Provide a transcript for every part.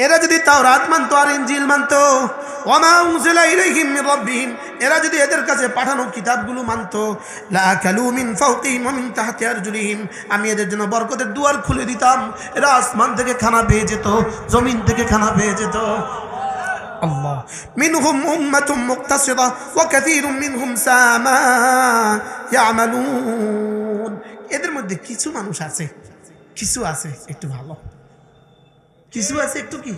এরা যদি তাওরাত মানতো আর ইনজিল মানতো, ওয়ামা উনজিলা ইলাইহিম মির রাব্বিহিম, এরা যদি এদের কাছে পাঠানো কিতাবগুলো মানতো, লাআকালু মিন ফাওকিহিম ওয়া মিন তাহতি আরজুলিহিম, আমি এদের জন্য বরকতের দুয়ার খুলে দিতাম, এরা আসমান থেকে খানা পেয়ে যেত, জমিন থেকে খানা পেয়ে যেত। আল্লাহ, মিনহুম উম্মাতুম মুকতাসিদা ওয়া কাসীরুম মিনহুম সাআ মা ইয়ামালুন। এদের মধ্যে কিছু মানুষ আছে, কিছু আছে একটু ভালো, কিছু আছে একটু কি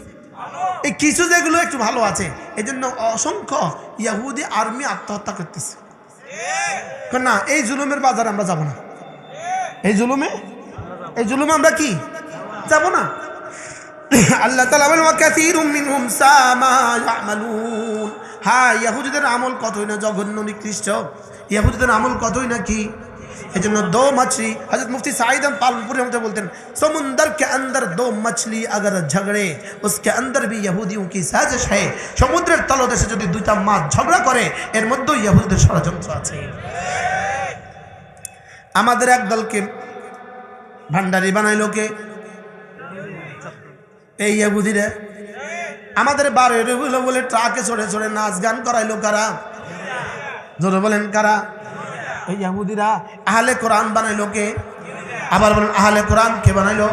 এই কিছু যেগুলো একটু ভালো আছে, এই জন্য অসংখ্য ইহুদি আর্মি আত্মহত্যা করতেছে। না, এই জুলুমের বাজারে আমরা যাব না, এই জুলুমে আমরা কি যাব না। আল্লাহ তাআলা বলেন ওয়া কাসীরুম মিনহুম সাআ মা ইয়ামালুন। হ্যাঁ, ইহুদিদের আমল কতই না জঘন্য নিকৃষ্ট, ইহুদিদের আমল কতই না কি। এই জন্য দো মछली, হযরত মুফতি সাঈদ পালনপুরি আমাদের বলতেন, সমুন্দর কে अंदर दो मछली अगर झगड़े उसके अंदर भी यहूदियों की साजिश है। সমুদ্রের তলদেশে যদি দুইটা মাছ ঝগড়া করে, এর মধ্যে ইহুদিদের ষড়যন্ত্র আছে। আমাদের এক দলকে ভান্ডারি বানাইলো কে? এই ইহুদিরা। আমাদের বারোরে বলে ট্রাকে চড়ে চড়ে নাচ গান করাইলো কারা? জোরে বলেন কারা? এই ইহুদিরা। আহলে কোরআন বানাইলো কে? আবার বলেন আহলে কোরআন কে বানাইলো?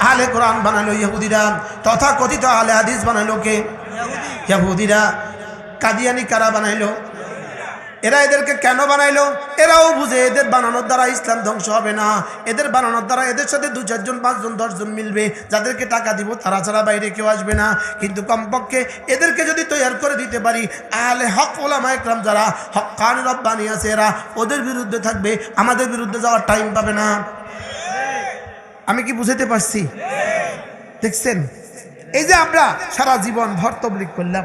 আহলে কোরআন বানাইলো ইহুদিরা। তথা কথিত আহলে হাদিস বানাইলো কে? ইহুদিরা। কাদিয়ানি কারা বানাইলো? এরা। এদেরকে কেন বানাইলো? এরাও বুঝে এদের বানানোর দ্বারা ইসলাম ধ্বংস হবে না, এদের বানানোর দ্বারা এদের সাথে 2-4 জন 5 জন 10 জন মিলবে, যাদেরকে টাকা দিব তারা ছাড়া বাইরে কেউ আসবে না। কিন্তু কমপক্ষে এদেরকে যদি তৈরি করে দিতে পারি, আহলে হক ওলামা একরাম যারা হক্কানি রব্বানি আছে, এরা ওদের বিরুদ্ধে থাকবে, আমাদের বিরুদ্ধে যাওয়ার টাইম পাবে না। আমি কি বুঝাতে পারছি? দেখছেন, এই যে আমরা সারা জীবন ভর তাবলীগ করলাম,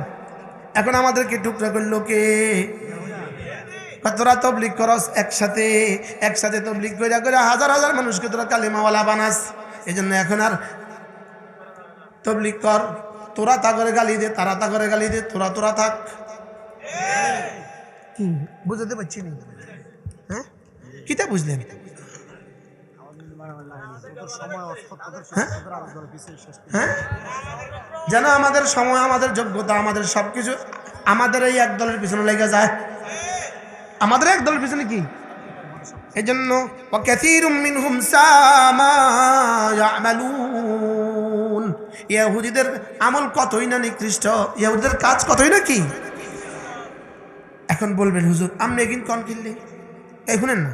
এখন আমাদেরকে টুকরা করলো কে? তোরা তবলিগ করস একসাথে তবলিগ করে করে হাজার হাজার মানুষকে তোরা কালিমাওয়ালা বানাস। এই জন্য এখন আর তবলিগ কর, তোরা তা করে গালি দে, তারা তা করে গালি দে, তোরা থাক। কি বুঝতে পারছি না? হ্যাঁ, কিতা বুঝলেন? হ্যাঁ, যেন আমাদের সময়, আমাদের যোগ্যতা, আমাদের সবকিছু আমাদের এই এক দলের পিছনে লেগে যায়, আমাদের এক দলের পিছনে কি। এই জন্য ওয়াকাসীরুম মিনহুম সাআ মা ইয়ামালুন, ইহুদিদের আমল কতই না নিকৃষ্ট, ইহুদিদের কাজ কতই না কি। এখন বলবেন হুজুর আমনে এগিন কোন কিনলে, এই শুনেন না,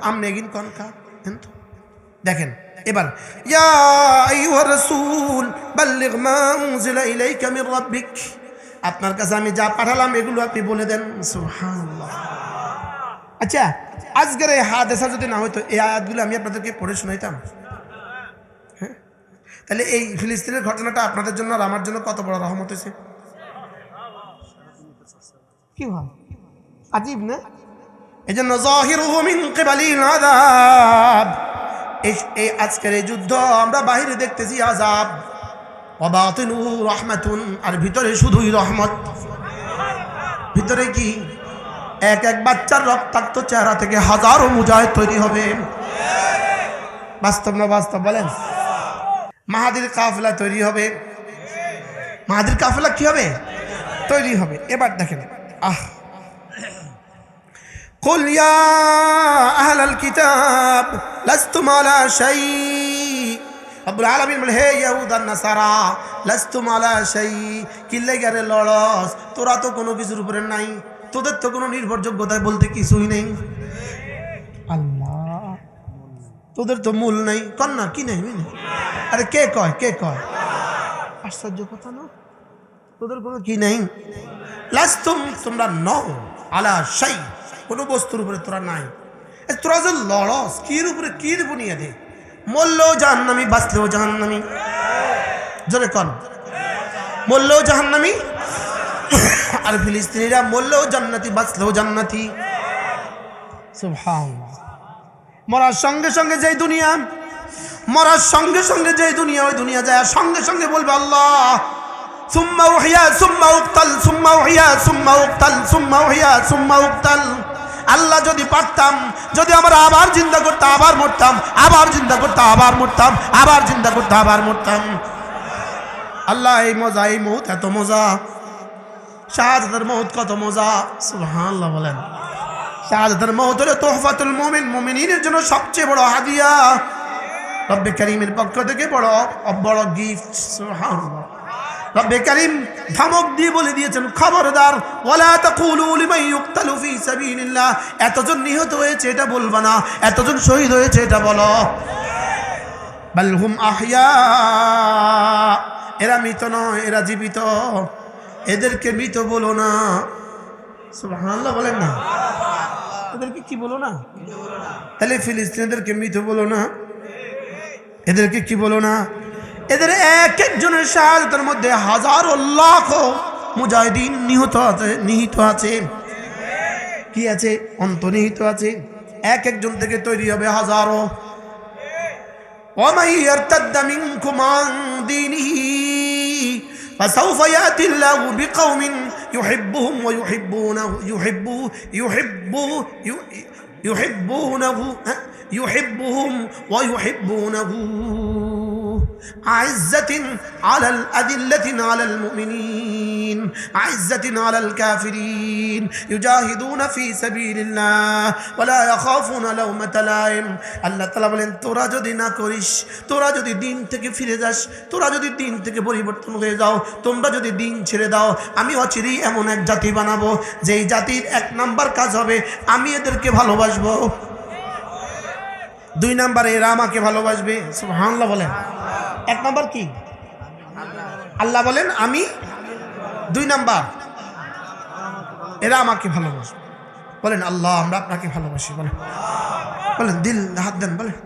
আমনে এগিন কোন কা। দেখেন এবার, ইয়া আইয়ুহার রাসূল বাল্লিগ মা উনজিলা ইলাইকা মির রাব্বিক, আপনার কাছে আমি যা পাঠালাম এগুলো আপনি বলে দেন। সুবহানাল্লাহ। আচ্ছা, আজকের এই হাদিসা যদি না হইতো, এই আয়াতগুলো আমি আপনাদেরকে পড়ে শোনাইতাম। হ্যাঁ, তাহলে এই ফিলিস্তিনের ঘটনাটা আপনাদের জন্য আর আমার জন্য কত বড় রহমত হয়েছে। কি হয় আজীব না? এই জন্য যাহিরুহু মিন কিবালিল আযাব, এই আজকের এই যুদ্ধ আমরা বাহিরে দেখতেছি আযাব, ওয়া বাতিনুহু রাহমাতুন, আর ভিতরে শুধুই রহমত। ভিতরে কি? এক এক বাচ্চার রক্তাক্ত চেহারা থেকে হাজারো মুজাহিদ তৈরি হবে। বাস্তব না বাস্তব বলেন? মাহাদির কাফেলা তৈরি হবে, মাহাদির কাফেলা কি হবে? তৈরি হবে। এবার দেখেন, কুল ইয়া আহলাল কিতাব লাস্তুম আলা শাই, রব্বুল আলামিন বলে হে ইহুদ আর নাসারা লাস্তুম আলা শাই, কিল্লে গেরে লড়স, তোরা তো কোনো কিছুর উপরে নাই, তোদের তো কোনো নির্ভরযোগ্যতায় বলতে কিছুই নেই। আল্লাহ, তোদের তো মূল নাই, কন্যা কি নেই? আরে কে কয়? আশ্চর্য কথা না, তোদের কোনো কি নেই। লাস্তুম, তোমরা নও, আলা শাই, কোনো বস্তুর উপরে তোরা নাই। তোরা যে লড়স কির উপরে, কির বুনিয়াদে? মরলেও জাহান্নামী, বাঁচলেও জাহান্নামী। জোরে কন, মরলেও জাহান্নামী, আর ফিলিস্তিনিরা মরলেও জান্নাতি, বাঁচলেও জান্নাতি। সুবহানাল্লাহ। মরার সঙ্গে সঙ্গে যেই দুনিয়া, মরার সঙ্গে সঙ্গে যেই দুনিয়া, ওই দুনিয়া যায় সঙ্গে সঙ্গে বলবে আল্লাহ সুম্মা উহিয়া সুম্মা উক্তাল সুম্মা উহিয়া সুম্মা উক্তাল সুম্মা উহিয়া সুম্মা উক্তাল। আল্লাহ যদি পারতাম, যদি আমরা আবার জিন্দা করতাম, আবার মরতাম, আবার জিন্দা করতাম, আবার মরতাম, আবার জিন্দা করতাম, আবার মরতাম। আল্লাহ এই মজা, এই মৌত এত মজা, শাহাদাতের মৌত কত মজা। সুবহানাল্লাহ বলেন। শাহাদাতের মৌত হলো তোহফাতুল মুমিন, মুমিনের জন্য সবচেয়ে বড় হাদিয়া, রব্বে কারীমের পক্ষ থেকে বড় গিফট। সুবহানাল্লাহ। রব্বে কারীম ধমক দিয়ে বলে দিয়েছেন, খবরদার, ওয়ালা তাকুলু লিমান ইউকতালু ফি সাবিলিল্লাহ, এতজন নিহত হয়েছে এটা বলবা না, এতজন শহীদ হয়েছে এটা বলো। বাল হুম আহইয়া, এরা মৃত নয়, এরা জীবিত, এদেরকে মৃত বলো না। সুবহানাল্লাহ বলেন না, এদেরকে কি বলো না? তাহলে ফিলিস্তিনিদেরকে মৃত বলো না, এদেরকে কি বলো না? এদের এক একজনের শাহাদাতের মধ্যে হাজারো লাখ মুজাহিদিন নিহিত আছে। কি আছে? অন্তর্নিহিত আছে। এক একজন থেকে তৈরি হবে হাজারো। ومن يرتد منكم عن دينه فسوف يأتي الله بقوم يحبهم ويحبونه يحبهم ويحبونه أعزة على الأذلة على المؤمنين أعزة على الكافرين يجاهدون في سبيل الله ولا يخافون لومة لائم। আল্লাহ তাআলা বলেন, তোরা যদি না করিস, তোরা যদি দিন থেকে ফিরে যাস, তোরা যদি দিন থেকে পরিবর্তন হয়ে যাও, তোমরা যদি দিন ছেড়ে দাও, আমি অচিরেই এমন এক জাতি বানাবো যেই জাতির এক নাম্বার কাজ হবে আমি এদেরকে ভালোবাসবো, দুই নাম্বারে এরা আমাকে ভালোবাসবে। সুবহানাল্লাহ বলেন। এক নাম্বার কি? আল্লাহ বলেন আমি, দুই নাম্বার এরা আমাকে ভালোবাসবে। বলেন আল্লাহ আমরা আপনাকে ভালোবাসি। বলেন, বলেন, দিল হাত দেন, বলেন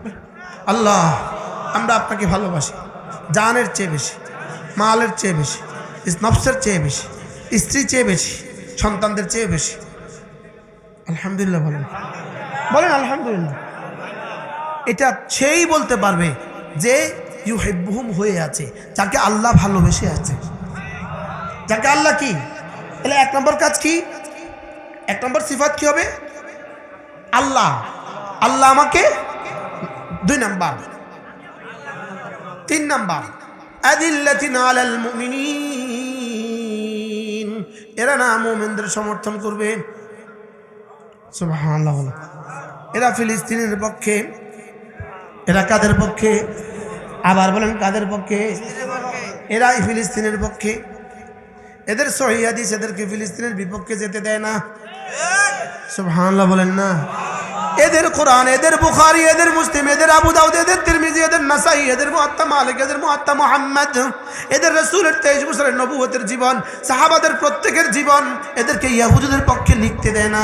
আল্লাহ আমরা আপনাকে ভালোবাসি, জানের চেয়ে বেশি, মালের চেয়ে বেশি, নফসের চেয়ে বেশি, স্ত্রীর চেয়ে বেশি, সন্তানদের চেয়ে বেশি। আলহামদুলিল্লাহ বলেন, বলেন আলহামদুলিল্লাহ। এটা সেই বলতে পারবে যে ইউহিব্বুহুম হয়ে আছে, যাকে আল্লাহ ভালোবেসে আছে, যাকে আল্লাহ কি। তাহলে এক নম্বর কাজ কি? এক নম্বর সিফাত কি হবে? আল্লাহ, আল্লাহ আমাকে, দুই নাম্বার। তিন নাম্বার আদিল্লাতিন আলাল মুমিনিন, এরা না মুমিনদের সমর্থন করবে। সুবহানাল্লাহ। এরা ফিলিস্তিনের পক্ষে। এরা কাদের পক্ষে? আবার বলেন কাদের পক্ষে? এরা ফিলিস্তিনের পক্ষে। এদের সহিহ হাদিস এদেরকে ফিলিস্তিনের বিপক্ষে যেতে দেয় না। সুবহানাল্লাহ বলেন না। এদের কোরআন, এদের বুখারী, এদের মুসলিম, এদের আবু দাউদ, এদের তিরমিজি, এদের নাসাই, এদের মুআত্তা মালিক, এদের মুআত্তা মুহাম্মদ, এদের রাসূলের 23 বছরের নবুয়তের জীবন, সাহাবাদের প্রত্যেকের জীবন এদেরকে ইহুদিদের পক্ষে লিখতে দেয় না।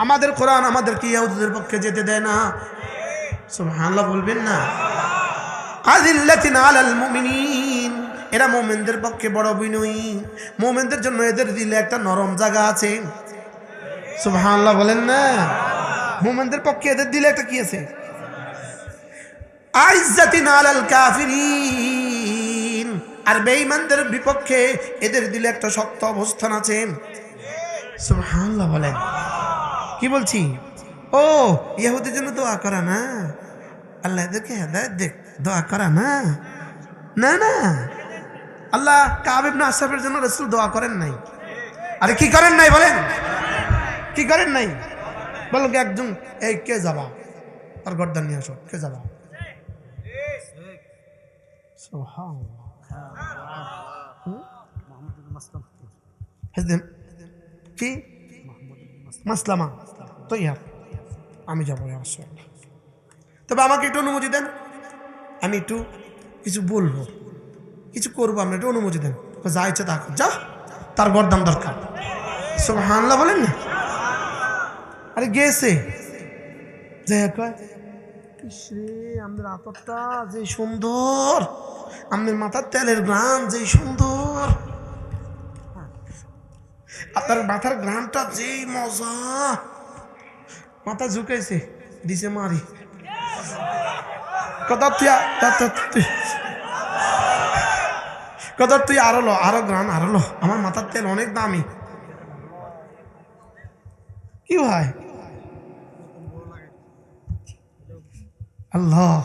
আমাদের কোরআন আমাদেরকে ইহুদিদের পক্ষে যেতে দেয় না। সুবহানাল্লাহ বলবেন না। আযিল্লাতিন আলাল মুমিনিন, এরা মুমিনদের পক্ষে বড় বিনয়ী। মুমিনদের জন্য এদের দিলে একটা নরম জায়গা আছে। সুবহানাল্লাহ বলেন না। মুমিনদের পক্ষে এদের দিলে একটা কি আছে? আইজ্জাতিন আলাল কাফিরিন, আর বেঈমানদের বিপক্ষে এদের দিলে একটা শক্ত অবস্থান আছে। সুবহানাল্লাহ বলেন। কি বলছি? ও ইহুদিদের জন্য দোয়া করা না, আল্লাহ এদেরকে হেদায়েত দেখ, দোয়া করা না। না না, আল্লাহ কাব ইবনে আশরাফের জন্য রাসূল দোয়া করেন নাই। আরে কি করেন নাই বলেন? কি করেন নাই? বলো কি একজন, এই কে যাবা, আর গর্দান নিয়ে আসো, কে যাবা? কি মাসলামা তৈয়ার, আমি যাবো অবশ্যই। তবে আমাকে একটু অনুমতি দেন, আমি একটু কিছু বলবো, কিছু করবো, আমরা একটু অনুমতি দেন। যা ইচ্ছে তা যা, তার গরদান দরকার। সুবহানাল্লাহ বলেন না। আরে গেছে যে আমাদের আতরটা যে সুন্দর, আমাদের মাথার তেলের গ্রাম যে সুন্দর, আপনার মাথার গ্রামটা যেই মজা, মাথা ঝুঁকেছে দিছে মারি কথা, তুই আরো লো, আরো গ্রাম আরো লো, আমার মাথার তেল অনেক দামি। কি ভাই? আল্লাহ